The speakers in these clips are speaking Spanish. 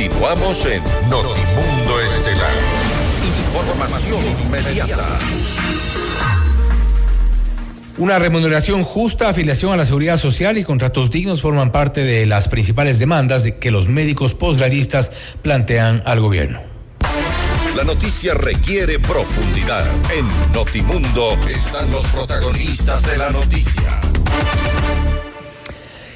Continuamos en Notimundo Estelar. Información inmediata. Una remuneración justa, afiliación a la seguridad social y contratos dignos forman parte de las principales demandas que los médicos posgradistas plantean al gobierno. La noticia requiere profundidad. En Notimundo están los protagonistas de la noticia.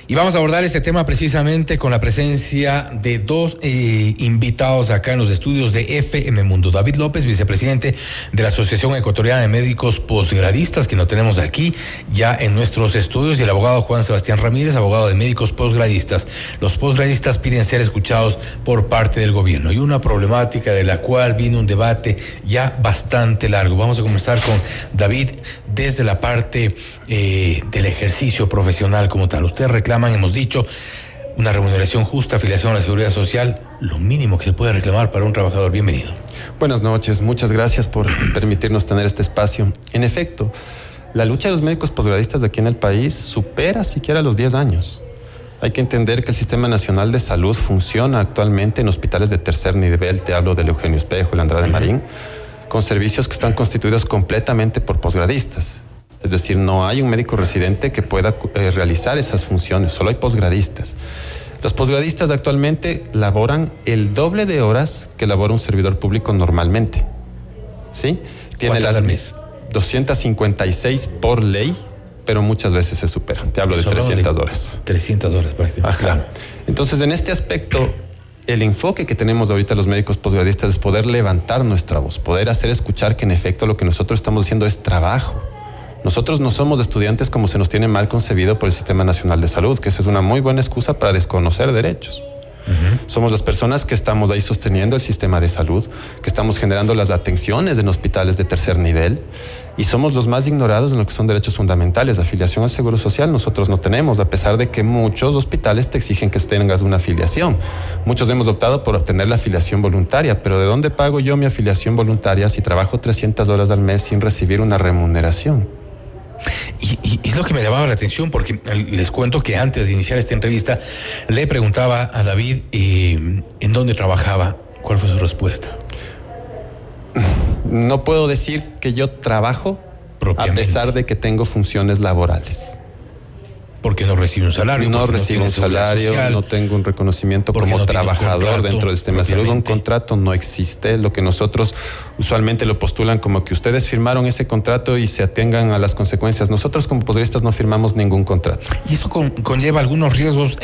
Y vamos a abordar este tema precisamente con la presencia de dos invitados acá en los estudios de FM Mundo. David López, vicepresidente de la Asociación Ecuatoriana de Médicos Posgradistas, que lo tenemos aquí ya en nuestros estudios, y el abogado Juan Sebastián Ramírez, abogado de médicos posgradistas. Los posgradistas piden ser escuchados por parte del gobierno, y una problemática de la cual viene un debate ya bastante largo. Vamos a comenzar con David desde la parte del ejercicio profesional como tal. Usted reclama, hemos dicho, una remuneración justa, afiliación a la seguridad social, lo mínimo que se puede reclamar para un trabajador. Bienvenido. Buenas noches, muchas gracias por permitirnos tener este espacio. En efecto, la lucha de los médicos posgradistas de aquí en el país supera siquiera los 10 años. Hay que entender que el Sistema Nacional de Salud funciona actualmente en hospitales de tercer nivel, te hablo del Eugenio Espejo, el Andrade Marín, con servicios que están constituidos completamente por posgradistas. Es decir, no hay un médico residente que pueda realizar esas funciones, solo hay posgradistas. Los posgradistas actualmente laboran el doble de horas que labora un servidor público normalmente. ¿Sí? Tiene ¿Cuántas al mes? 256 por ley, pero muchas veces se superan. Te hablo de 300 horas. 300 horas prácticamente. Claro. Entonces, en este aspecto, el enfoque que tenemos ahorita los médicos posgradistas es poder levantar nuestra voz, poder hacer escuchar que en efecto lo que nosotros estamos haciendo es trabajo. Nosotros no somos estudiantes como se nos tiene mal concebido por el Sistema Nacional de Salud, que esa es una muy buena excusa para desconocer derechos. Somos las personas que estamos ahí sosteniendo el sistema de salud, que estamos generando las atenciones en hospitales de tercer nivel, y somos los más ignorados en lo que son derechos fundamentales. Afiliación al Seguro Social nosotros no tenemos, a pesar de que muchos hospitales te exigen que tengas una afiliación. Muchos hemos optado por obtener la afiliación voluntaria, pero ¿de dónde pago yo mi afiliación voluntaria si trabajo 300 horas al mes sin recibir una remuneración? Y es lo que me llamaba la atención, porque les cuento que antes de iniciar esta entrevista le preguntaba a David en dónde trabajaba. ¿Cuál fue su respuesta? No puedo decir que yo trabajo a pesar de que tengo funciones laborales. Porque no recibe un salario. No recibo un salario, no tengo un reconocimiento como trabajador dentro del sistema de salud. Un contrato no existe. Lo que nosotros usualmente lo postulan como que ustedes firmaron ese contrato y se atengan a las consecuencias. Nosotros como posgradistas no firmamos ningún contrato. Y eso conlleva algunos riesgos.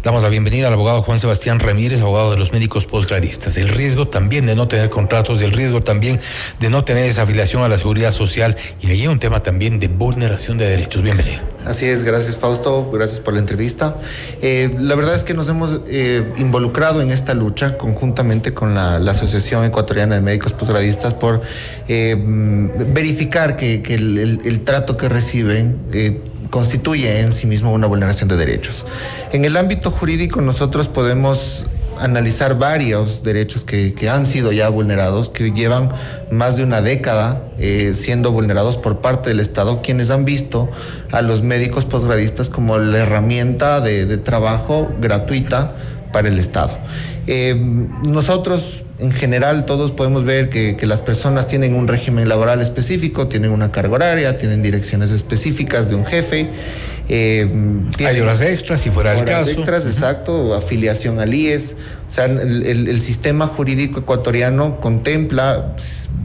Damos la bienvenida al abogado Juan Sebastián Ramírez, abogado de los médicos posgradistas. El riesgo también de no tener contratos, el riesgo también de no tener esa afiliación a la seguridad social. Y ahí hay un tema también de vulneración de derechos. Bienvenido. Así es, gracias Fausto, gracias por la entrevista. La verdad es que nos hemos involucrado en esta lucha conjuntamente con la Asociación Ecuatoriana de Médicos Posgradistas por verificar que el trato que reciben constituye en sí mismo una vulneración de derechos. En el ámbito jurídico nosotros podemos analizar varios derechos que han sido ya vulnerados, que llevan más de una década siendo vulnerados por parte del Estado, quienes han visto a los médicos posgradistas como la herramienta de trabajo gratuita para el Estado. Nosotros, en general, todos podemos ver que las personas tienen un régimen laboral específico, tienen una carga horaria, tienen direcciones específicas de un jefe. Hay horas extras, si fuera el caso. Horas extras, exacto, afiliación al IES. O sea, el sistema jurídico ecuatoriano contempla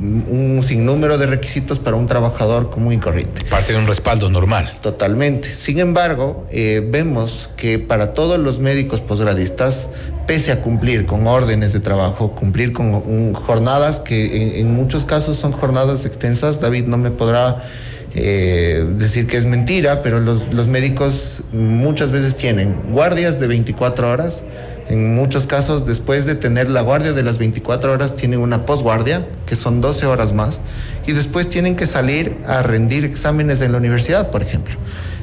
un sinnúmero de requisitos para un trabajador común y corriente. Parte de un respaldo normal. Totalmente. Sin embargo, vemos que para todos los médicos posgradistas, pese a cumplir con órdenes de trabajo, cumplir con jornadas que en muchos casos son jornadas extensas, David no me podrá decir que es mentira, pero los médicos muchas veces tienen guardias de 24 horas. En muchos casos, después de tener la guardia de las 24 horas, tienen una posguardia, que son 12 horas más, y después tienen que salir a rendir exámenes en la universidad, por ejemplo.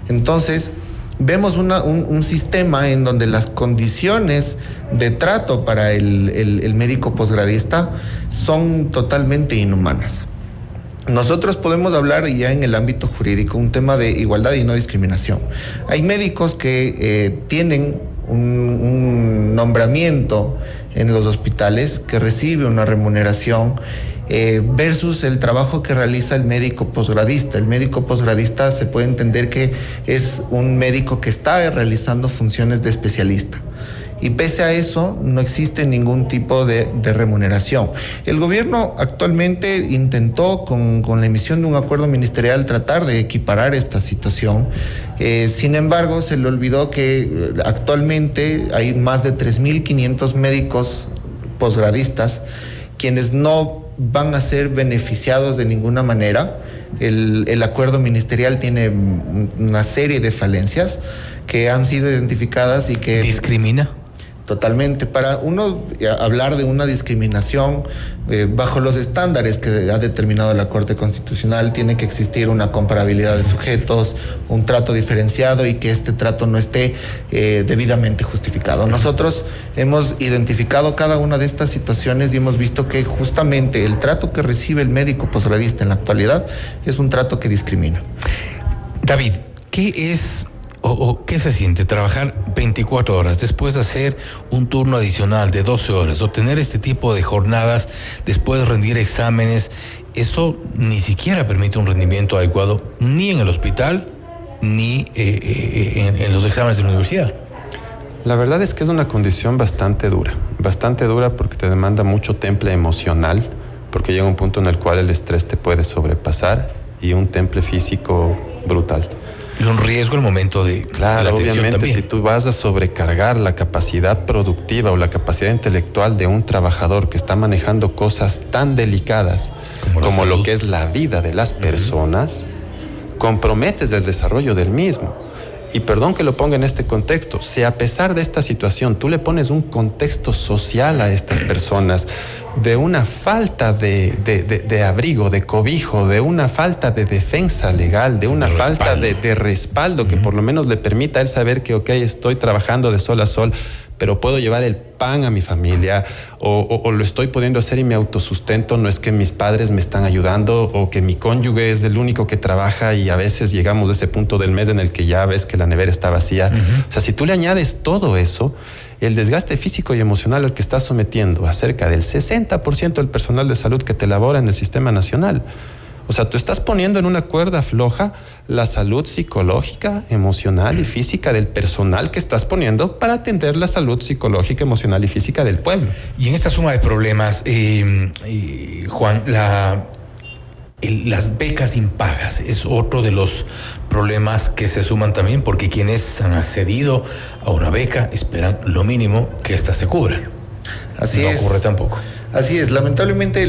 Entonces, vemos un sistema en donde las condiciones de trato para el médico posgradista son totalmente inhumanas. Nosotros podemos hablar ya en el ámbito jurídico un tema de igualdad y no discriminación. Hay médicos que tienen un nombramiento en los hospitales, que recibe una remuneración, versus el trabajo que realiza el médico posgradista. El médico posgradista se puede entender que es un médico que está realizando funciones de especialista. Y pese a eso, no existe ningún tipo de remuneración. El gobierno actualmente intentó, con la emisión de un acuerdo ministerial, tratar de equiparar esta situación. Sin embargo, se le olvidó que actualmente hay más de 3.500 médicos posgradistas quienes no van a ser beneficiados de ninguna manera. El acuerdo ministerial tiene una serie de falencias que han sido identificadas y que... ¿Discrimina? Totalmente. Para uno hablar de una discriminación bajo los estándares que ha determinado la Corte Constitucional, tiene que existir una comparabilidad de sujetos, un trato diferenciado y que este trato no esté debidamente justificado. Nosotros hemos identificado cada una de estas situaciones y hemos visto que justamente el trato que recibe el médico posgradista en la actualidad es un trato que discrimina. David, ¿qué es o qué se siente trabajar 24 horas, después de hacer un turno adicional de 12 horas, obtener este tipo de jornadas, después rendir exámenes? Eso ni siquiera permite un rendimiento adecuado ni en el hospital ni en los exámenes de la universidad. La verdad es que es una condición bastante dura porque te demanda mucho temple emocional, porque llega un punto en el cual el estrés te puede sobrepasar, y un temple físico brutal. Y un riesgo el momento de claro, la atención obviamente también. Si tú vas a sobrecargar la capacidad productiva o la capacidad intelectual de un trabajador que está manejando cosas tan delicadas como lo que es la vida de las personas, comprometes el desarrollo del mismo. Y perdón que lo ponga en este contexto, si a pesar de esta situación tú le pones un contexto social a estas personas, de una falta de abrigo, de cobijo, de una falta de defensa legal, de una falta de respaldo que por lo menos le permita a él saber que, ok, estoy trabajando de sol a sol, pero puedo llevar el pan a mi familia, o lo estoy pudiendo hacer y me autosustento, no es que mis padres me están ayudando o que mi cónyuge es el único que trabaja, y a veces llegamos a ese punto del mes en el que ya ves que la nevera está vacía. O sea, si tú le añades todo eso, el desgaste físico y emocional al que estás sometiendo a cerca del 60% del personal de salud que te labora en el sistema nacional. O sea, tú estás poniendo en una cuerda floja la salud psicológica, emocional y física del personal que estás poniendo para atender la salud psicológica, emocional y física del pueblo. Y en esta suma de problemas, Juan, las becas impagas es otro de los problemas que se suman también, porque quienes han accedido a una beca esperan lo mínimo que ésta se cubra. Así no es. ocurre tampoco. Así es. Lamentablemente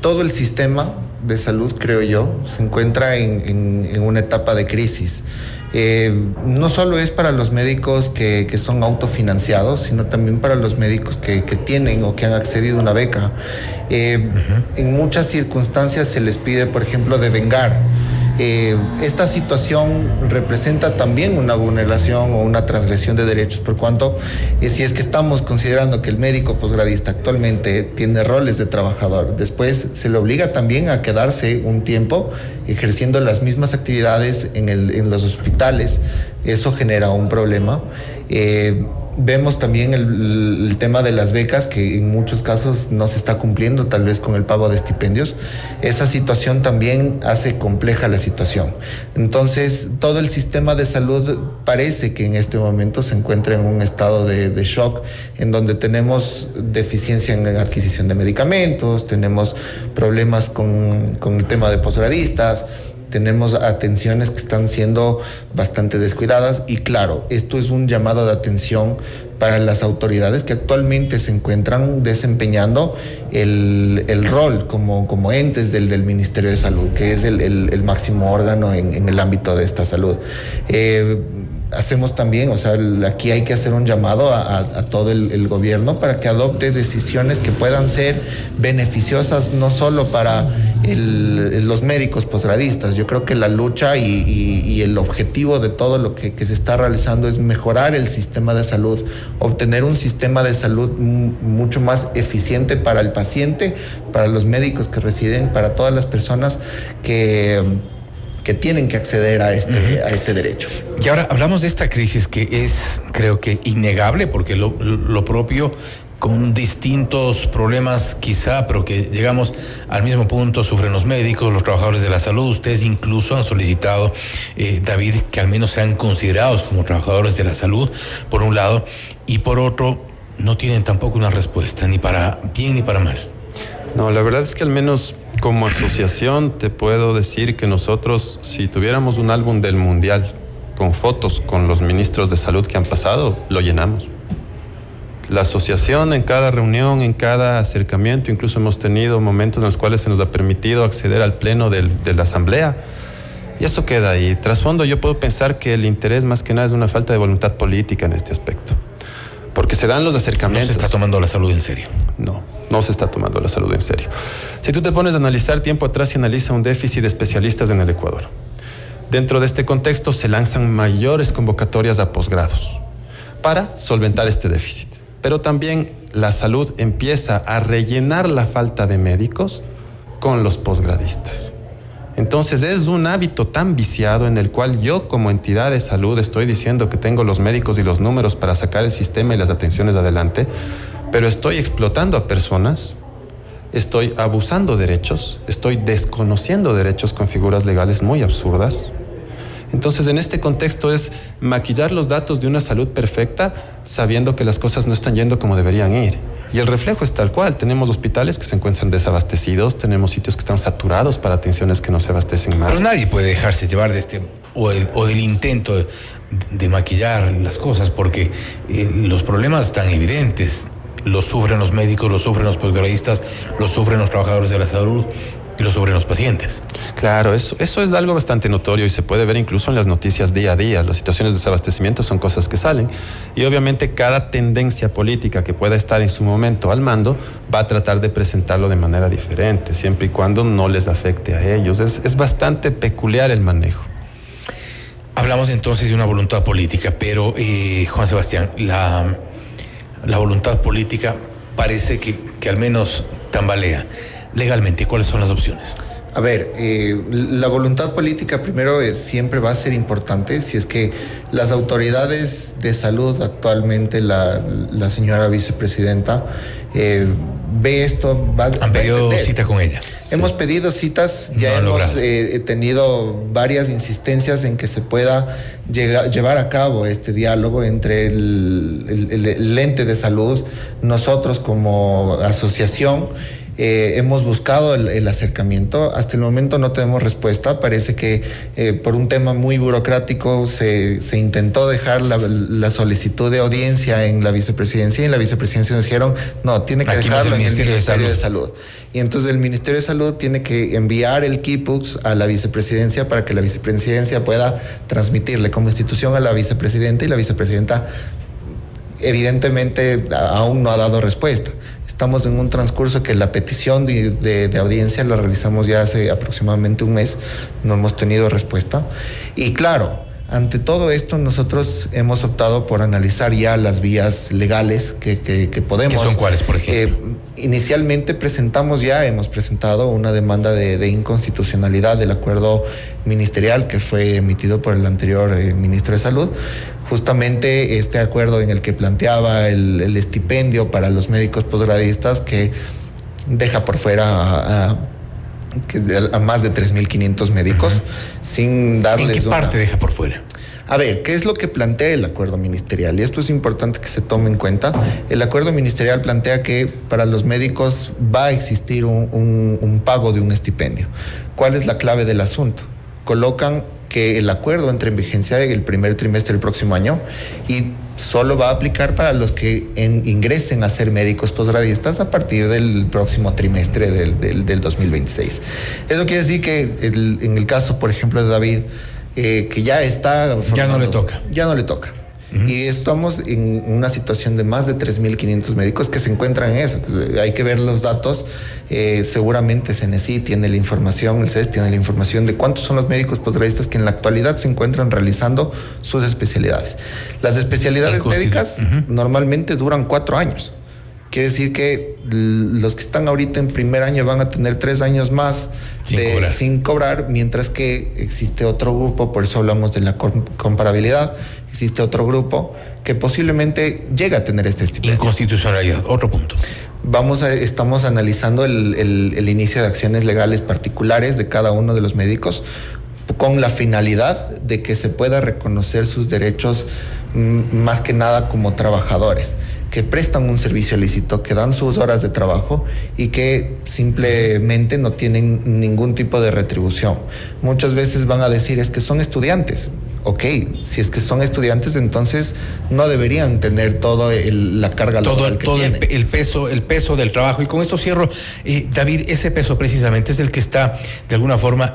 todo el sistema de salud, creo yo, se encuentra en una etapa de crisis. No solo es para los médicos que son autofinanciados, sino también para los médicos que tienen o que han accedido a una beca. En muchas circunstancias se les pide, por ejemplo, devengar. Esta situación representa también una vulneración o una transgresión de derechos, por cuanto si es que estamos considerando que el médico posgradista actualmente tiene roles de trabajador, después se le obliga también a quedarse un tiempo ejerciendo las mismas actividades en los hospitales. Eso genera un problema. Vemos también el tema de las becas, que en muchos casos no se está cumpliendo, tal vez con el pago de estipendios. Esa situación también hace compleja la situación. Entonces, todo el sistema de salud parece que en este momento se encuentra en un estado de shock, en donde tenemos deficiencia en la adquisición de medicamentos, tenemos problemas con el tema de posgradistas, tenemos atenciones que están siendo bastante descuidadas, y claro, esto es un llamado de atención para las autoridades que actualmente se encuentran desempeñando el rol como entes del Ministerio de Salud, que es el máximo órgano en el ámbito de esta salud. Hacemos también, o sea, aquí hay que hacer un llamado a todo el gobierno para que adopte decisiones que puedan ser beneficiosas no solo para los médicos posgradistas. Yo creo que la lucha y el objetivo de todo lo que se está realizando es mejorar el sistema de salud, obtener un sistema de salud mucho más eficiente para el paciente, para los médicos que residen, para todas las personas que que tienen que acceder a este derecho. Y ahora hablamos de esta crisis que es, creo que, innegable, porque lo propio, con distintos problemas quizá, pero que llegamos al mismo punto, sufren los médicos, los trabajadores de la salud. Ustedes incluso han solicitado, David, que al menos sean considerados como trabajadores de la salud, por un lado, y por otro, no tienen tampoco una respuesta, ni para bien ni para mal. No, la verdad es que al menos como asociación te puedo decir que nosotros, si tuviéramos un álbum del Mundial con fotos con los ministros de salud que han pasado, lo llenamos. La asociación en cada reunión, en cada acercamiento, incluso hemos tenido momentos en los cuales se nos ha permitido acceder al pleno de la asamblea, y eso queda ahí. Trasfondo, yo puedo pensar que el interés más que nada es una falta de voluntad política en este aspecto, porque se dan los acercamientos. No se está tomando la salud en serio. No se está tomando la salud en serio. Si tú te pones a analizar tiempo atrás, se analiza un déficit de especialistas en el Ecuador. Dentro de este contexto se lanzan mayores convocatorias a posgrados para solventar este déficit. Pero también la salud empieza a rellenar la falta de médicos con los posgradistas. Entonces es un hábito tan viciado en el cual yo como entidad de salud estoy diciendo que tengo los médicos y los números para sacar el sistema y las atenciones adelante, pero estoy explotando a personas, estoy abusando derechos, estoy desconociendo derechos con figuras legales muy absurdas. Entonces, en este contexto es maquillar los datos de una salud perfecta sabiendo que las cosas no están yendo como deberían ir. Y el reflejo es tal cual. Tenemos hospitales que se encuentran desabastecidos, tenemos sitios que están saturados para atenciones que no se abastecen más. Pero nadie puede dejarse llevar de o del intento de maquillar las cosas, porque los problemas están evidentes. Los sufren los médicos, los sufren los posgradistas, los sufren los trabajadores de la salud y los sufren los pacientes. Claro, eso es algo bastante notorio y se puede ver incluso en las noticias día a día. Las situaciones de desabastecimiento son cosas que salen y obviamente cada tendencia política que pueda estar en su momento al mando va a tratar de presentarlo de manera diferente, siempre y cuando no les afecte a ellos. Es bastante peculiar el manejo. Hablamos entonces de una voluntad política, pero Juan Sebastián, la voluntad política parece que al menos tambalea. Legalmente, ¿cuáles son las opciones? A ver, la voluntad política primero siempre va a ser importante. Si es que las autoridades de salud, actualmente la señora vicepresidenta, ve esto, han pedido cita con ella. Hemos pedido citas, ya hemos tenido varias insistencias en que se pueda llevar a cabo este diálogo entre el ente de salud, nosotros como asociación. Hemos buscado el acercamiento. Hasta el momento no tenemos respuesta. Parece que por un tema muy burocrático se intentó dejar la solicitud de audiencia en la vicepresidencia, y en la vicepresidencia nos dijeron no, tiene que dejarlo en el Ministerio de Salud. Y entonces el Ministerio de Salud tiene que enviar el KIPUX a la vicepresidencia para que la vicepresidencia pueda transmitirle como institución a la vicepresidenta, y la vicepresidenta evidentemente aún no ha dado respuesta. Estamos en un transcurso que la petición de audiencia la realizamos ya hace aproximadamente un mes, no hemos tenido respuesta. Y claro, ante todo esto nosotros hemos optado por analizar ya las vías legales que podemos. ¿Qué son cuáles, por ejemplo? Inicialmente hemos presentado una demanda de inconstitucionalidad del acuerdo ministerial que fue emitido por el anterior ministro de Salud. Justamente este acuerdo en el que planteaba el estipendio para los médicos posgradistas, que deja por fuera a más de 3.500 médicos, sin darles... ¿En qué parte deja por fuera? A ver, ¿qué es lo que plantea el acuerdo ministerial? Y esto es importante que se tome en cuenta. El acuerdo ministerial plantea que para los médicos va a existir un pago de un estipendio. ¿Cuál es la clave del asunto? Colocan que el acuerdo entra en vigencia en el primer trimestre del próximo año y solo va a aplicar para los que ingresen a ser médicos posgradistas a partir del próximo trimestre del 2026. Eso quiere decir que en el caso, por ejemplo, de David, que ya está formando, ya no le toca. Ya no le toca. Y estamos en una situación de más de 3.500 médicos que se encuentran en eso. Hay que ver los datos. Seguramente CNESI tiene la información, el CES tiene la información de cuántos son los médicos posgradistas que en la actualidad se encuentran realizando sus especialidades. Las especialidades médicas normalmente duran 4 años. Quiere decir que los que están ahorita en primer año van a tener 3 años más sin cobrar, mientras que existe otro grupo, por eso hablamos de la comparabilidad, existe otro grupo que posiblemente llega a tener este estipendio. Inconstitucionalidad, otro punto. Estamos analizando el inicio de acciones legales particulares de cada uno de los médicos con la finalidad de que se pueda reconocer sus derechos más que nada como trabajadores que prestan un servicio lícito, que dan sus horas de trabajo y que simplemente no tienen ningún tipo de retribución. Muchas veces van a decir es que son estudiantes. Ok, si es que son estudiantes, entonces no deberían tener la carga laboral que tienen. El peso del trabajo. Y con esto cierro, David, ese peso precisamente es el que está de alguna forma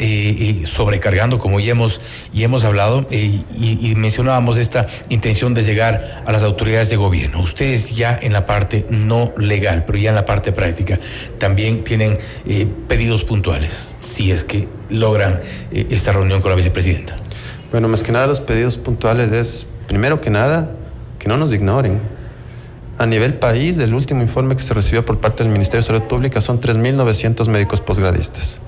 sobrecargando, como ya hemos hablado, y mencionábamos esta intención de llegar a las autoridades de gobierno. Ustedes ya en la parte no legal, pero ya en la parte práctica, también tienen pedidos puntuales, si es que logran esta reunión con la vicepresidenta. Bueno, más que nada los pedidos puntuales es, primero que nada, que no nos ignoren. A nivel país, del último informe que se recibió por parte del Ministerio de Salud Pública son 3.900 médicos posgradistas.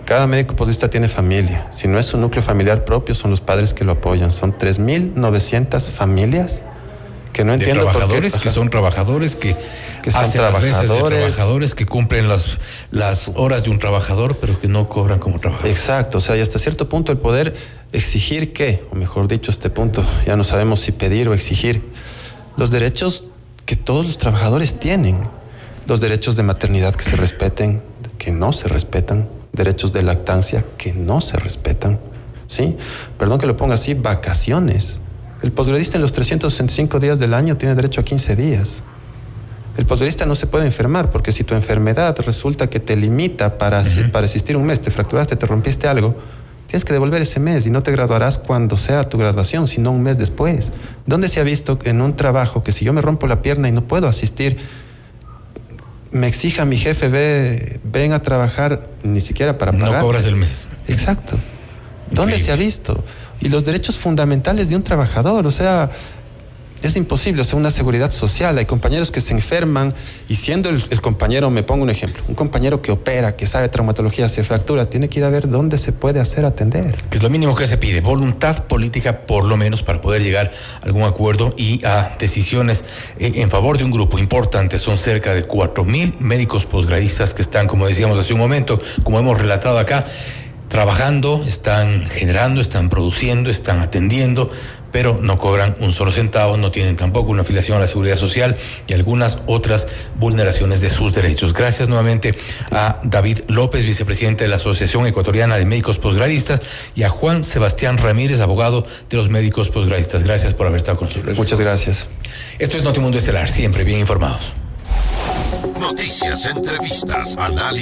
Cada médico posgradista tiene familia. Si no es su núcleo familiar propio, son los padres que lo apoyan. Son 3.900 familias que no entiendo por qué. Trabajadores que son trabajadores, que son hacen las veces de trabajadores, que cumplen las horas de un trabajador, pero que no cobran como trabajadores. Exacto, o sea, y hasta cierto punto el poder exigir que, o mejor dicho, este punto, ya no sabemos si pedir o exigir, los derechos que todos los trabajadores tienen, los derechos de maternidad que se respeten, que no se respetan, derechos de lactancia que no se respetan, ¿sí? Perdón que lo ponga así, vacaciones. El posgradista en los 365 días del año tiene derecho a 15 días. El posgradista no se puede enfermar porque si tu enfermedad resulta que te limita para asistir un mes, te fracturaste, te rompiste algo, tienes que devolver ese mes y no te graduarás cuando sea tu graduación, sino un mes después. ¿Dónde se ha visto en un trabajo que si yo me rompo la pierna y no puedo asistir, me exija mi jefe, ven a trabajar ni siquiera para pagar? No cobras el mes. Exacto. ¿Dónde se ha visto? Y los derechos fundamentales de un trabajador, o sea, es imposible, o sea, una seguridad social. Hay compañeros que se enferman y siendo el compañero, me pongo un ejemplo, un compañero que opera, que sabe traumatología, se fractura, tiene que ir a ver dónde se puede hacer atender. Que es lo mínimo que se pide, voluntad política por lo menos para poder llegar a algún acuerdo y a decisiones en favor de un grupo importante. Son cerca de 4.000 médicos posgradistas que están, como decíamos hace un momento, como hemos relatado acá, trabajando, están generando, están produciendo, están atendiendo, pero no cobran un solo centavo, no tienen tampoco una afiliación a la seguridad social y algunas otras vulneraciones de sus derechos. Gracias nuevamente a David López, vicepresidente de la Asociación Ecuatoriana de Médicos Posgradistas, y a Juan Sebastián Ramírez, abogado de los médicos posgradistas. Gracias por haber estado con nosotros. Muchas gracias. Esto es Notimundo Estelar, siempre bien informados. Noticias, entrevistas, análisis.